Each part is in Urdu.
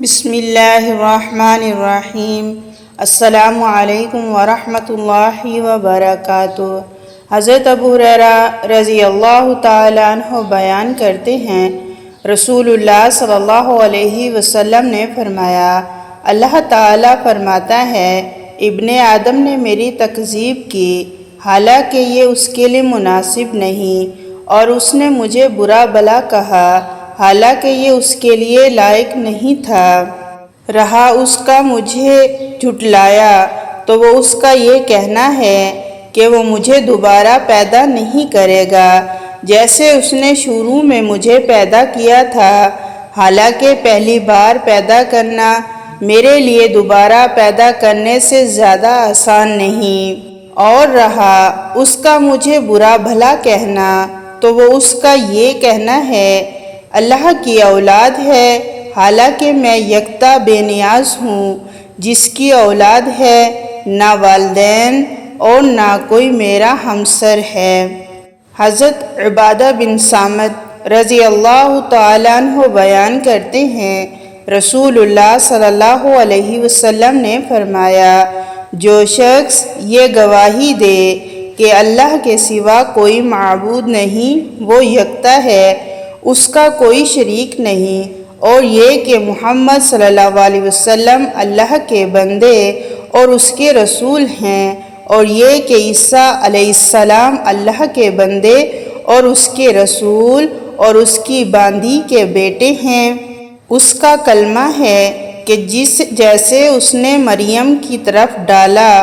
بسم اللہ الرحمن الرحیم۔ السلام علیکم ورحمۃ اللہ وبرکاتہ۔ حضرت ابو ہریرہ رضی اللہ تعالیٰ عنہ بیان کرتے ہیں، رسول اللہ صلی اللہ علیہ وسلم نے فرمایا، اللہ تعالیٰ فرماتا ہے، ابن آدم نے میری تکذیب کی، حالانکہ یہ اس کے لیے مناسب نہیں، اور اس نے مجھے برا بھلا کہا، حالانکہ یہ اس کے لیے لائق نہیں تھا۔ رہا اس کا مجھے جھٹلایا تو وہ اس کا یہ کہنا ہے کہ وہ مجھے دوبارہ پیدا نہیں کرے گا جیسے اس نے شروع میں مجھے پیدا کیا تھا، حالانکہ پہلی بار پیدا کرنا میرے لیے دوبارہ پیدا کرنے سے زیادہ آسان نہیں۔ اور رہا اس کا مجھے برا بھلا کہنا تو وہ اس کا یہ کہنا ہے، اللہ کی اولاد ہے، حالانکہ میں یکتا بے نیاز ہوں، جس کی اولاد ہے، نہ والدین اور نہ کوئی میرا ہمسر ہے۔ حضرت عبادہ بن صامت رضی اللہ تعالیٰ عنہ بیان کرتے ہیں، رسول اللہ صلی اللہ علیہ وسلم نے فرمایا، جو شخص یہ گواہی دے کہ اللہ کے سوا کوئی معبود نہیں، وہ یکتا ہے، اس کا کوئی شریک نہیں، اور یہ کہ محمد صلی اللہ علیہ وسلم اللہ کے بندے اور اس کے رسول ہیں، اور یہ کہ عیسیٰ علیہ السلام اللہ کے بندے اور اس کے رسول اور اس کی باندی کے بیٹے ہیں، اس کا کلمہ ہے کہ جیسے اس نے مریم کی طرف ڈالا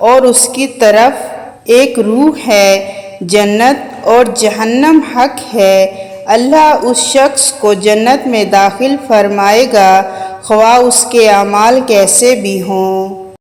اور اس کی طرف ایک روح ہے، جنت اور جہنم حق ہے، اللہ اس شخص کو جنت میں داخل فرمائے گا، خواہ اس کے اعمال کیسے بھی ہوں۔